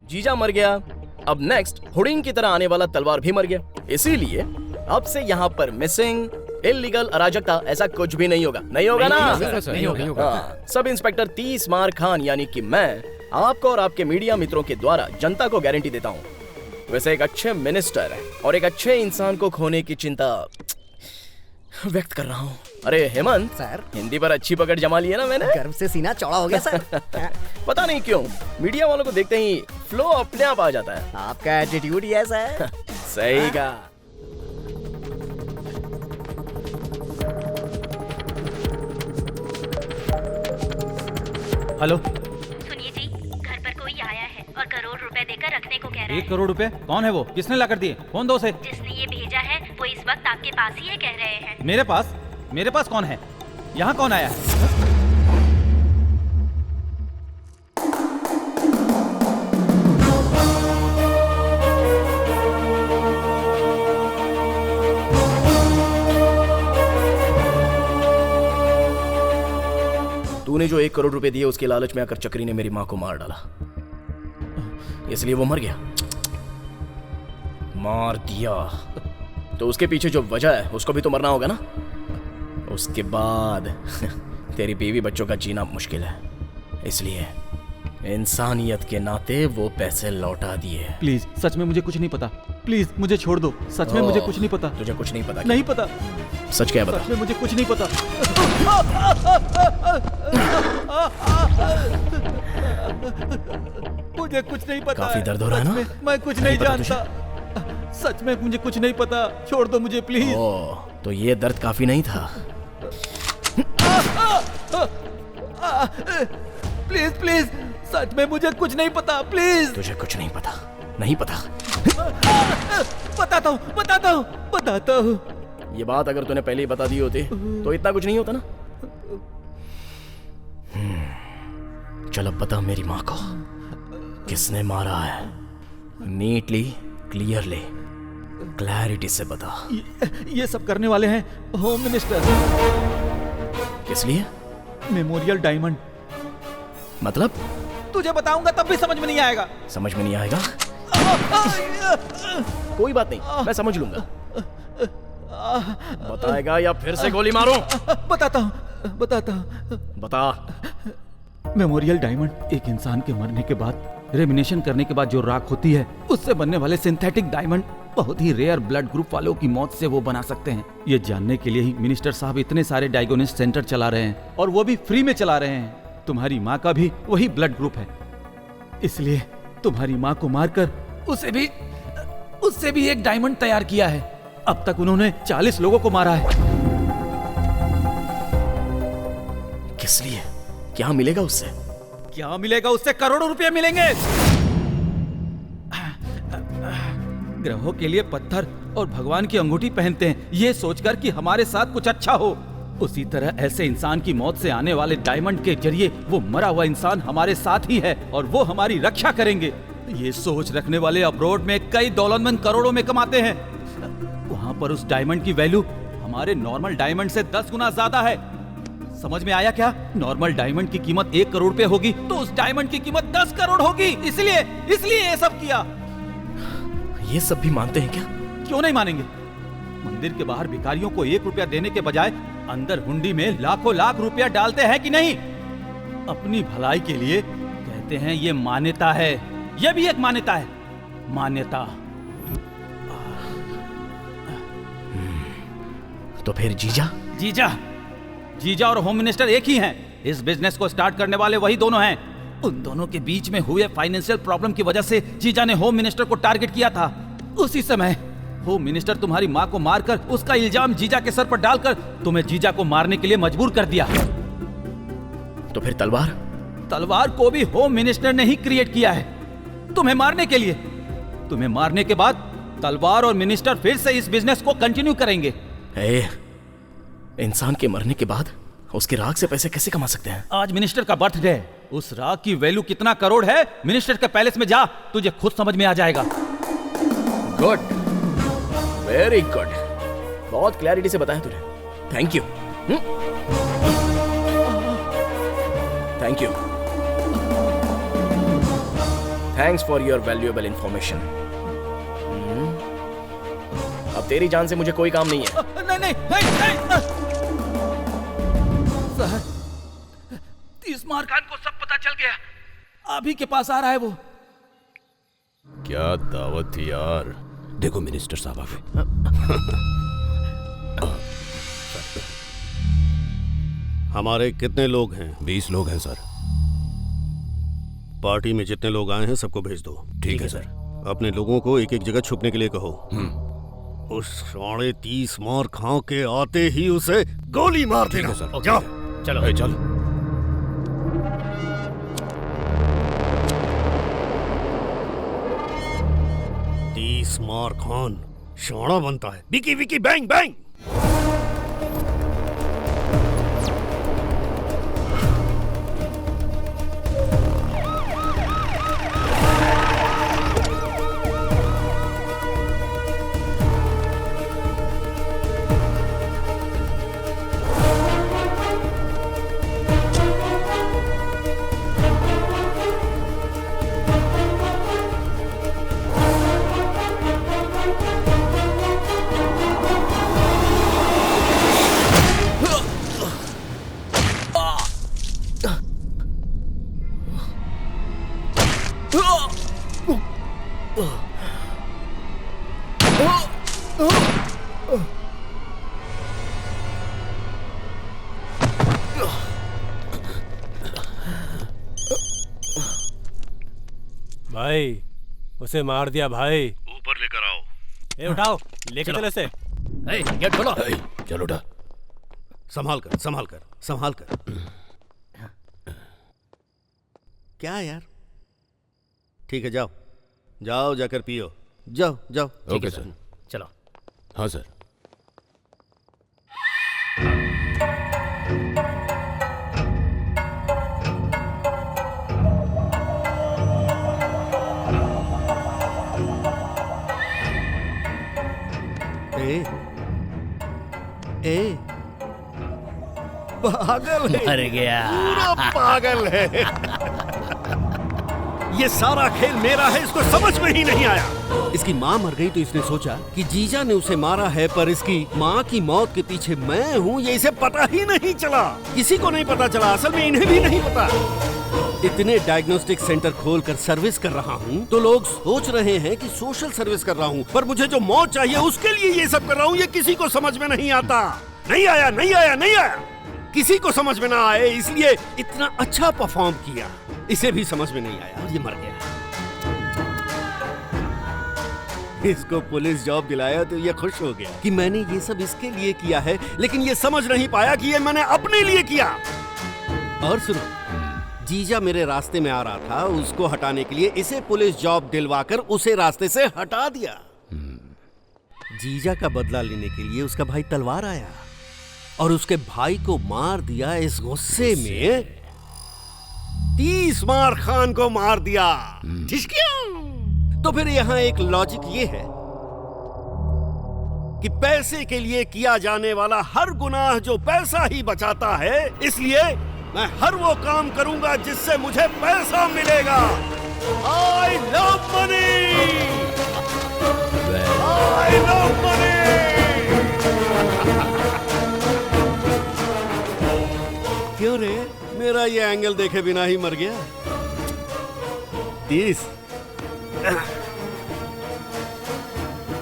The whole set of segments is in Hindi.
जीजा मर गया, अब नेक्स्ट हुडिंग की तरह आने वाला तलवार भी मर गया। इसीलिए अब से यहाँ पर मिसिंग, इल्लीगल, अराजकता ऐसा कुछ भी नहीं होगा। नहीं होगा ना? नहीं होगा। सब इंस्पेक्टर 30 मार खान यानी कि मैं आपको और आपके मीडिया मित्रों के द्वारा जनता को गारंटी देता हूँ। वैसे एक अच्छे मिनिस्टर और एक अच्छे इंसान को खोने की चिंता व्यक्त कर रहा हूँ। अरे हेमंत सर, हिंदी पर अच्छी पकड़ जमा ली है ना मैंने। गर्व से सीना चौड़ा हो गया सर। पता नहीं क्यों मीडिया वालों को देखते ही फ्लो अपने आप आ जाता है। आपका एटीट्यूड ही ऐसा है। सही कहा। हेलो, सुनिए जी, घर पर कोई आया है और करोड़ रुपए देकर रखने को कह रहा है। 1 करोड़ रुपए? कौन है वो? किसने ला कर दिए? फोन दो उसे। जिसने ये भेजा है वो इस वक्त आपके पास ही है, कह रहे हैं। मेरे पास? मेरे पास कौन है? यहाँ कौन आया है? तूने जो 1 करोड़ रुपए दिए उसके लालच में आकर चक्री ने मेरी माँ को मार डाला, इसलिए वो मर गया। मार दिया तो उसके पीछे जो वजह है उसको भी तो मरना होगा ना। उसके बाद तेरी बीवी बच्चों का जीना मुश्किल है, इसलिए इंसानियत के नाते वो पैसे लौटा दिए। प्लीज, सच में मुझे कुछ नहीं पता। प्लीज मुझे छोड़ दो। सच में मुझे कुछ नहीं पता। तुझे कुछ नहीं पता? नहीं पता। सच क्या है बता? सच में मुझे कुछ नहीं पता। मुझे कुछ नहीं पता। काफी दर्द हो रहा है ना? मैं कुछ नहीं जानता। सच में मुझे कुछ नहीं पता। छोड़ दो मुझे प्लीज। तो ये दर्द काफी नहीं था। प्लीज प्लीज, सच में मुझे कुछ नहीं पता। प्लीज। तुझे कुछ नहीं पता? नहीं पता? बताता हूँ, बताता हूँ, बताता हूँ। ये बात अगर तूने पहले ही बता दी होती तो इतना कुछ नहीं होता ना। चल अब बता मेरी माँ को किसने मारा है। नीटली, क्लियरली, क्लैरिटी से बता। ये सब करने वाले हैं होम मिनिस्टर। किस लिए? Memorial diamond. मतलब? तुझे बताऊंगा तब भी समझ में नहीं आएगा। समझ में नहीं आएगा? कोई बात नहीं, मैं समझ लूंगा। बताएगा या फिर से गोली मारूं? बताता हूँ, बताता हूँ। बता। मेमोरियल डायमंड एक इंसान के मरने के बाद, रेमिनेशन करने के बाद जो राख होती है, उससे बनने वाले सिंथेटिक डायमंड बहुत ही रेयर ब्लड ग्रुप वालों की मौत से वो बना सकते हैं। ये जानने के लिए ही मिनिस्टर साहब इतने सारे डायग्नोसिस सेंटर चला रहे हैं, और वो भी फ्री में चला रहे हैं। तुम्हारी माँ का भी वही ब्लड ग्रुप है, इसलिए तुम्हारी माँ को मारकर उससे भी एक डायमंड तैयार किया है। अब तक उन्होंने 40 लोगों को मारा है। किस लिए? क्या मिलेगा उससे? क्या मिलेगा उससे? करोड़ों रुपए मिलेंगे। ग्रहों के लिए पत्थर और भगवान की अंगूठी पहनते हैं, ये सोचकर कि हमारे साथ कुछ अच्छा हो। उसी तरह ऐसे इंसान की मौत से आने वाले डायमंड के जरिए वो मरा हुआ इंसान हमारे साथ ही है और वो हमारी रक्षा करेंगे। ये सोच रखने वाले अब्रॉड में कई दौलतमंद करोड़ों में कमाते हैं। वहाँ पर उस डायमंड की वैल्यू हमारे नॉर्मल डायमंड से 10 गुना ज्यादा है। समझ में आया क्या? नॉर्मल डायमंड की कीमत 1 करोड़ रुपए होगी तो उस डायमंड की कीमत 10 करोड़ होगी। इसलिए ये सब किया। ये सब भी मानते हैं क्या? क्यों नहीं मानेंगे? मंदिर के बाहर भिखारियों को 1 रुपया देने के बजाय अंदर हुंडी में लाखों लाख रुपया डालते हैं कि नहीं? अपनी भलाई के लिए कहते हैं ये मान्यता है। ये भी एक मान्यता है, मान्यता। तो फिर जीजा और होम मिनिस्टर एक ही हैं। इस बिजनेस को स्टार्ट करने वाले वही दोनों हैं। उन दोनों के बीच में हुए फाइनेंशियल प्रॉब्लम की वजह से जीजा ने होम मिनिस्टर को टारगेट किया था। उसी समय होम मिनिस्टर तुम्हारी माँ को मारकर उसका इल्जाम जीजा के सर पर डालकर तुम्हें जीजा को मारने के लिए मजबूर कर दिया। तो फिर तलवार को भी होम मिनिस्टर ने ही क्रिएट किया है तुम्हें मारने के लिए। तुम्हें मारने के बाद तलवार और मिनिस्टर फिर से इस बिजनेस को कंटिन्यू करेंगे। इंसान के मरने के बाद उसके राख से पैसे कैसे कमा सकते हैं? आज मिनिस्टर का बर्थडे है। उस राख की वैल्यू कितना करोड़ है, मिनिस्टर के पैलेस में जा, तुझे खुद समझ में आ जाएगा। गुड, वेरी गुड, बहुत क्लैरिटी से बताया तूने। Thank you. Thank you. Thanks for your valuable information. अब तेरी जान से मुझे कोई काम नहीं है। नहीं नहीं नहीं नहीं सर, तीसमार खान को सब पता चल गया। अभी के पास आ रहा है वो। क्या दावत थी यार। देखो मिनिस्टर साहब आ गए। हमारे कितने लोग हैं? 20 लोग हैं सर। पार्टी में जितने लोग आए हैं सबको भेज दो। ठीक है सर। अपने लोगों को एक एक जगह छुपने के लिए कहो। उस 30 मार खां के आते ही उसे गोली मार देगा। सर जाओ। चलो चलो। 30 मार खान शाना बनता है। Vicky Vicky bang bang. भाई उसे मार दिया भाई। ऊपर लेकर आओ। ए उठाओ, लेके चलो इसे। गेट खोलो। चलो उठा। संभाल कर संभाल कर संभाल कर। क्या यार। ठीक है जाओ जाओ जाकर पियो। जाओ जाओ। Okay sir. चलो। हाँ सर। ए पागल है। मर गया। पूरा पागल है। ये सारा खेल मेरा है, इसको समझ में ही नहीं आया। इसकी माँ मर गई तो इसने सोचा कि जीजा ने उसे मारा है, पर इसकी माँ की मौत के पीछे मैं हूँ ये इसे पता ही नहीं चला। किसी को नहीं पता चला, असल में इन्हें भी नहीं पता। इतने डायग्नोस्टिक सेंटर खोलकर सर्विस कर रहा हूँ तो लोग सोच रहे हैं कि सोशल सर्विस कर रहा हूँ, पर मुझे जो मौत चाहिए उसके लिए ये सब कर रहा हूँ। ये किसी को समझ में नहीं आता। नहीं आया नहीं आया नहीं आया। किसी को समझ में ना आए इसलिए इतना अच्छा परफॉर्म किया। इसे भी समझ में नहीं आया और ये मर गया। इसको पुलिस जॉब दिलाया तो ये खुश हो गया कि मैंने ये सब इसके लिए किया है, लेकिन ये समझ नहीं पाया कि ये मैंने अपने लिए किया। और सुनो, जीजा मेरे रास्ते में आ रहा था, उसको हटाने के लिए इसे पुलिस जॉब दिलवाकर उसे रास्ते से हटा दिया। जीजा का बदला लेने के लिए उसका भाई तलवार आया और उसके भाई को मार दिया। इस गुस्से में 30 मार खान को मार दिया। तो फिर यहाँ एक लॉजिक ये है कि पैसे के लिए किया जाने वाला हर गुनाह जो पैसा ही बचाता है, इसलिए मैं हर वो काम करूंगा जिससे मुझे पैसा मिलेगा। I love money! I love money! क्यों रे, मेरा ये एंगल देखे बिना ही मर गया। 30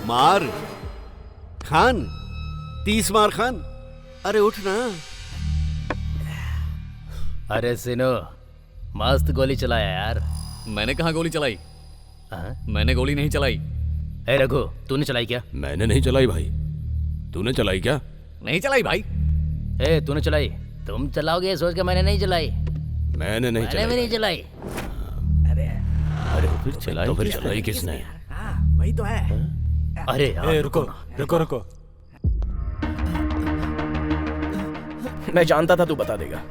मार खान, 30 मार खान। अरे उठ ना। अरे सिनो, मस्त गोली चलाया यार। मैंने कहाँ गोली चलाई? मैंने गोली नहीं चलाई। ए रघु, तूने चलाई क्या? मैंने नहीं चलाई भाई। तूने चलाई क्या? नहीं चलाई भाई। ए तूने चलाई? तुम चलाओगे ये सोच के मैंने नहीं चलाई। मैंने नहीं मैंने भी नहीं चलाई। अरे फिर चलाई किसने? वही तो है। अरे यार रुको रुको रुको। मैं जानता था तू बता देगा,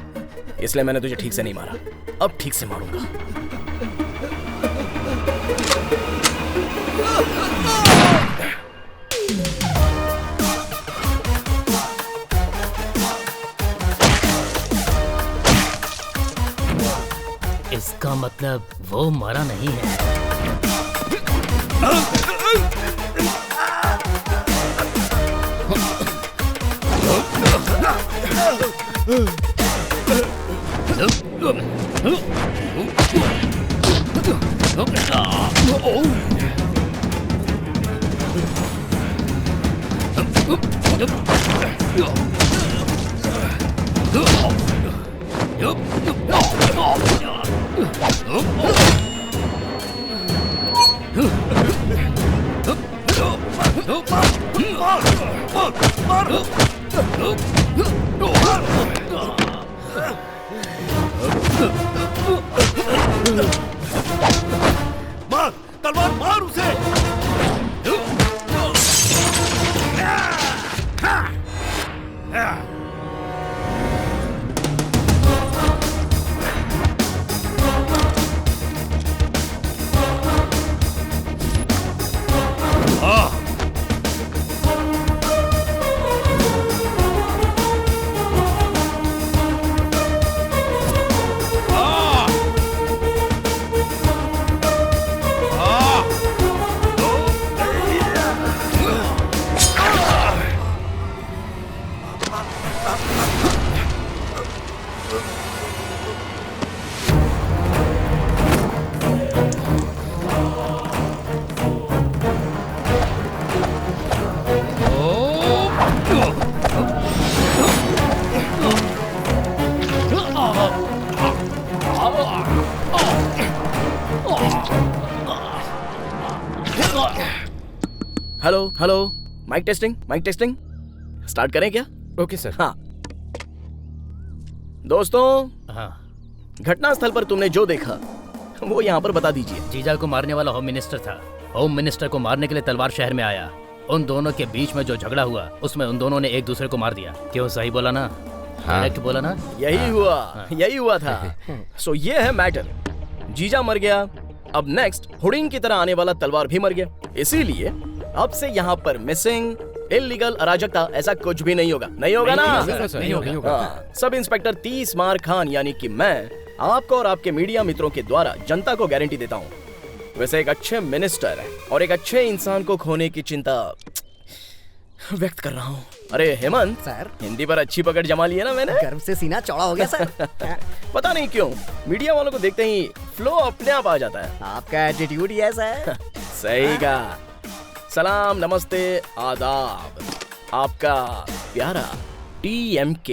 इसलिए मैंने तुझे ठीक से नहीं मारा। अब ठीक से मारूंगा। इसका मतलब वो मरा नहीं है। मार, तलवार मार उसे। Hello hello, mic testing, mic testing. Start करें क्या? Okay sir. हाँ दोस्तों, हाँ, घटनास्थल पर तुमने जो देखा वो यहाँ पर बता दीजिए। जीजा को मारने वाला होम मिनिस्टर था। होम मिनिस्टर को मारने के लिए तलवार शहर में आया। उन दोनों के बीच में जो झगड़ा हुआ उसमें उन दोनों ने एक दूसरे को मार दिया। क्यों, सही बोला ना? करेक्ट बोला ना? यही हुआ था। सो ये है मैटर। जीजा मर गया, अब नेक्स्ट हुडिंग की तरह आने वाला तलवार भी मर गया। इसीलिए अब से यहाँ पर मिसिंग, इल्लीगल, अराजकता ऐसा कुछ भी नहीं होगा। नहीं होगा ना? नहीं होगा। हाँ, सब इंस्पेक्टर 30 मार खान यानी कि मैं आपको और आपके मीडिया मित्रों के द्वारा जनता को गारंटी देता हूँ। वैसे एक अच्छे मिनिस्टर और एक अच्छे इंसान को खोने की चिंता व्यक्त कर रहा हूँ। अरे हेमंत सर, हिंदी पर अच्छी पकड़ जमा ली है ना मैंने। गर्व से सीना चौड़ा हो गया सर। पता नहीं क्यों मीडिया वालों को देखते ही फ्लो अपने आप आ जाता है। आपका एटीट्यूड ही ऐसा है। सही कहा। सलाम, नमस्ते, आदाब। आपका प्यारा TMK।